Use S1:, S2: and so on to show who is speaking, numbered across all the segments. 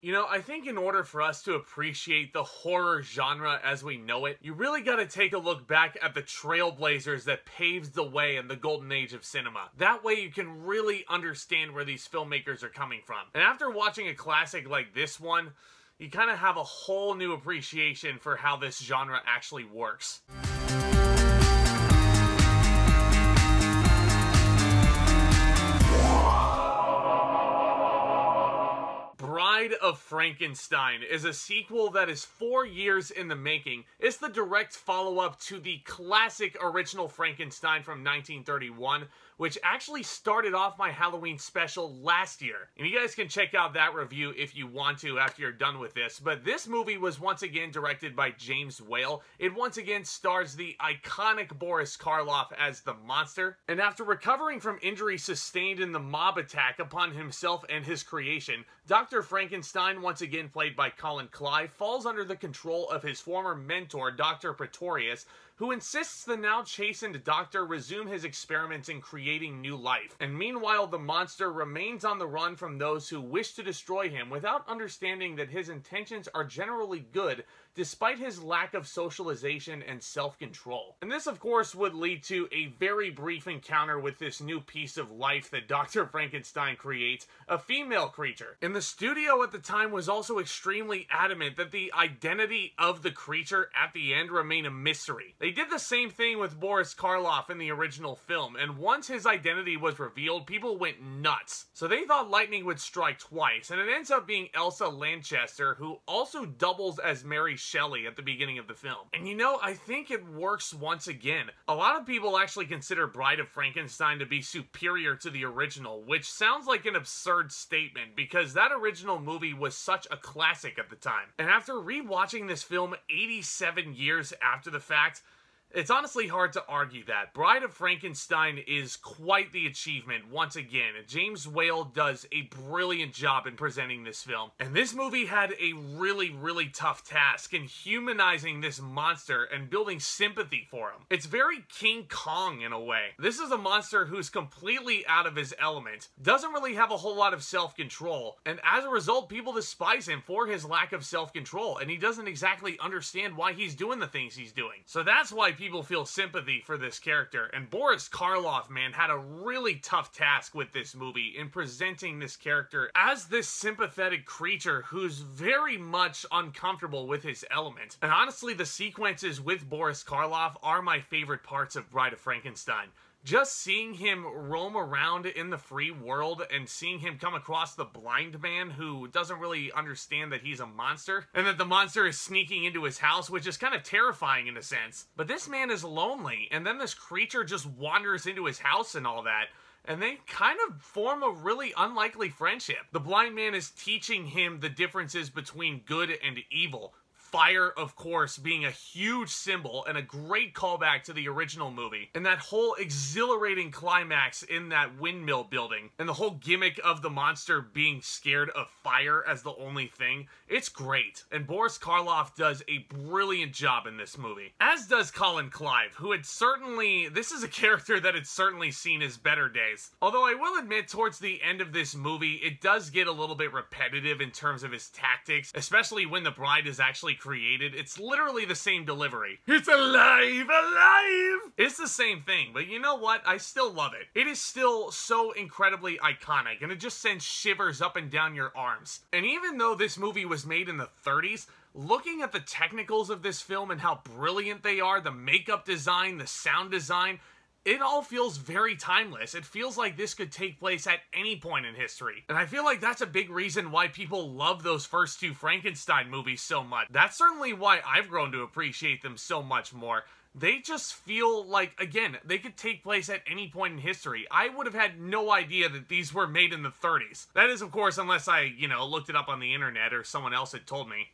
S1: You know, I think in order for us to appreciate the horror genre as we know it, you really gotta take a look back at the trailblazers that paved the way in the golden age of cinema. That way you can really understand where these filmmakers are coming from. And after watching a classic like this one, you kind of have a whole new appreciation for how this genre actually works. Bride of Frankenstein is a sequel that is 4 years in the making. It's the direct follow-up to the classic original Frankenstein from 1931, which actually started off my Halloween special last year. And you guys can check out that review if you want to after you're done with this. But this movie was once again directed by James Whale. It once again stars the iconic Boris Karloff as the monster. And after recovering from injuries sustained in the mob attack upon himself and his creation, Dr. Frankenstein, once again played by Colin Clive, falls under the control of his former mentor, Dr. Pretorius, who insists the now chastened doctor resume his experiments in creating new life. And meanwhile, the monster remains on the run from those who wish to destroy him without understanding that his intentions are generally good, despite his lack of socialization and self-control. And this, of course, would lead to a very brief encounter with this new piece of life that Dr. Frankenstein creates, a female creature. And the studio at the time was also extremely adamant that the identity of the creature at the end remain a mystery. They did the same thing with Boris Karloff in the original film, and once his identity was revealed, people went nuts. So they thought lightning would strike twice, and it ends up being Elsa Lanchester, who also doubles as Mary Shelley at the beginning of the film. And you know, I think it works once again. A lot of people actually consider Bride of Frankenstein to be superior to the original, which sounds like an absurd statement because that original movie was such a classic at the time. And after rewatching this film 87 years after the fact, it's honestly hard to argue that. Bride of Frankenstein is quite the achievement once again. James Whale does a brilliant job in presenting this film. And this movie had a really tough task in humanizing this monster and building sympathy for him. It's very King Kong in a way. This is a monster who's completely out of his element, doesn't really have a whole lot of self-control, and as a result, people despise him for his lack of self-control, and he doesn't exactly understand why he's doing the things he's doing. So that's why people feel sympathy for this character. And Boris Karloff, man, had a really tough task with this movie in presenting this character as this sympathetic creature who's very much uncomfortable with his element. And honestly, the sequences with Boris Karloff are my favorite parts of Bride of Frankenstein. Just seeing him roam around in the free world and seeing him come across the blind man who doesn't really understand that he's a monster and that the monster is sneaking into his house, which is kind of terrifying in a sense. But this man is lonely, and then this creature just wanders into his house and all that, and they kind of form a really unlikely friendship. The blind man is teaching him the differences between good and evil. Fire, of course, being a huge symbol and a great callback to the original movie. And that whole exhilarating climax in that windmill building, and the whole gimmick of the monster being scared of fire as the only thing, it's great. And Boris Karloff does a brilliant job in this movie. As does Colin Clive, who had certainly, this is a character that had certainly seen his better days. Although I will admit, towards the end of this movie, it does get a little bit repetitive in terms of his tactics, especially when the bride is actually created. It's literally the same delivery. It's alive, alive! It's the same thing, but you know what? I still love it. It is still so incredibly iconic, and it just sends shivers up and down your arms. And even though this movie was made in the 30s, looking at the technicals of this film and how brilliant they are, the makeup design, the sound design, it all feels very timeless. It feels like this could take place at any point in history. And I feel like that's a big reason why people love those first two Frankenstein movies so much. That's certainly why I've grown to appreciate them so much more. They just feel like, again, they could take place at any point in history. I would have had no idea that these were made in the 30s. That is, of course, unless I, looked it up on the internet or someone else had told me.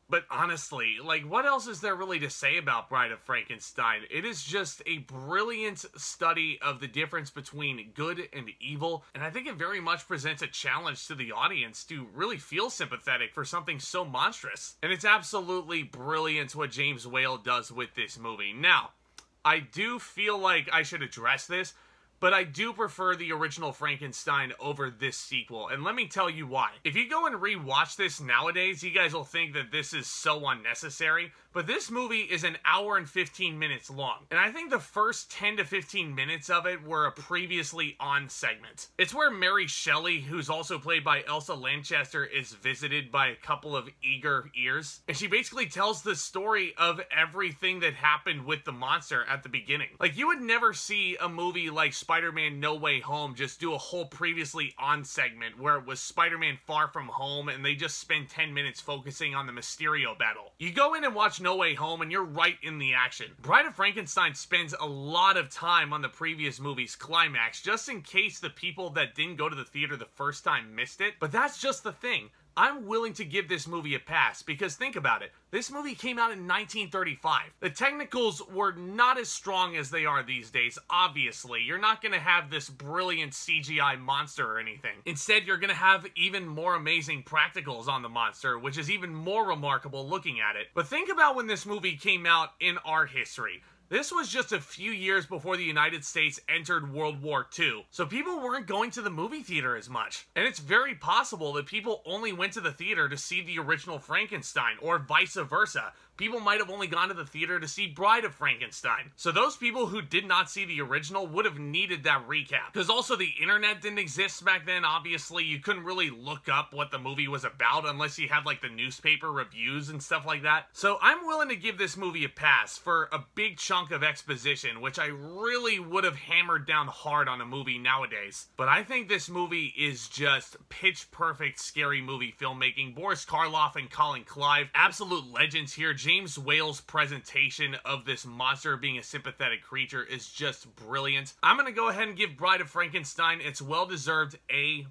S1: But honestly, like, what else is there really to say about Bride of Frankenstein? It is just a brilliant study of the difference between good and evil, and I think it very much presents a challenge to the audience to really feel sympathetic for something so monstrous. And it's absolutely brilliant what James Whale does with this movie. Now, I do feel like I should address this. but I do prefer the original Frankenstein over this sequel, and let me tell you why. If you go and rewatch this nowadays, you guys will think that this is so unnecessary, but this movie is an hour and 15 minutes long, and I think the first 10 to 15 minutes of it were a previously on segment. It's where Mary Shelley, who's also played by Elsa Lanchester, is visited by a couple of eager ears, and she basically tells the story of everything that happened with the monster at the beginning. Like, you would never see a movie like Spider-Man No Way Home just do a whole previously on segment where it was Spider-Man Far From Home and they just spend 10 minutes focusing on the Mysterio battle. You go in and watch No Way Home and you're right in the action. Bride of Frankenstein spends a lot of time on the previous movie's climax just in case the people that didn't go to the theater the first time missed it, but that's just the thing. I'm willing to give this movie a pass because think about it. This movie came out in 1935. The technicals were not as strong as they are these days, obviously. You're not going to have this brilliant CGI monster or anything. Instead, you're going to have even more amazing practicals on the monster, which is even more remarkable looking at it. But think about when this movie came out in our history. This was just a few years before the United States entered World War II, so people weren't going to the movie theater as much. And it's very possible that people only went to the theater to see the original Frankenstein, or vice versa. People might have only gone to the theater to see Bride of Frankenstein. So those people who did not see the original would have needed that recap. Because also the internet didn't exist back then, obviously. You couldn't really look up what the movie was about unless you had like the newspaper reviews and stuff like that. So I'm willing to give this movie a pass for a big chunk of exposition, which I really would have hammered down hard on a movie nowadays. But I think this movie is just pitch perfect scary movie filmmaking. Boris Karloff and Colin Clive, absolute legends here. James Whale's presentation of this monster being a sympathetic creature is just brilliant. I'm gonna go ahead and give Bride of Frankenstein its well-deserved A+.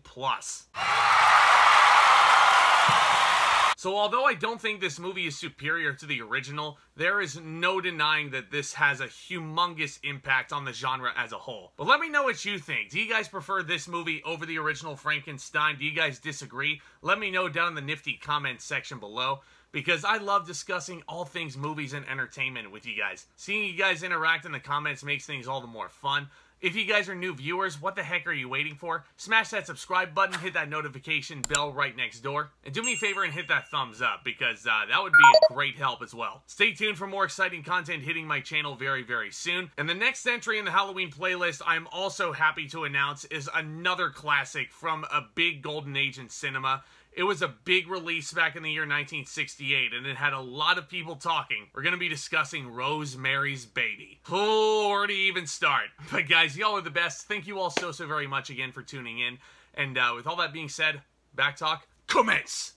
S1: So although I don't think this movie is superior to the original, there is no denying that this has a humongous impact on the genre as a whole. But let me know what you think. Do you guys prefer this movie over the original Frankenstein? Do you guys disagree? Let me know down in the nifty comments section below, because I love discussing all things movies and entertainment with you guys. Seeing you guys interact in the comments makes things all the more fun. If you guys are new viewers, what the heck are you waiting for? Smash that subscribe button, hit that notification bell right next door, and do me a favor and hit that thumbs up, because that would be a great help as well. Stay tuned for more exciting content hitting my channel very, very soon. And the next entry in the Halloween playlist I'm also happy to announce is another classic from a big golden age in cinema. It was a big release back in the year 1968, and it had a lot of people talking. We're going to be discussing Rosemary's Baby. Oh, where to even start? But guys, y'all are the best. Thank you all so very much again for tuning in. And with all that being said, back talk, commence!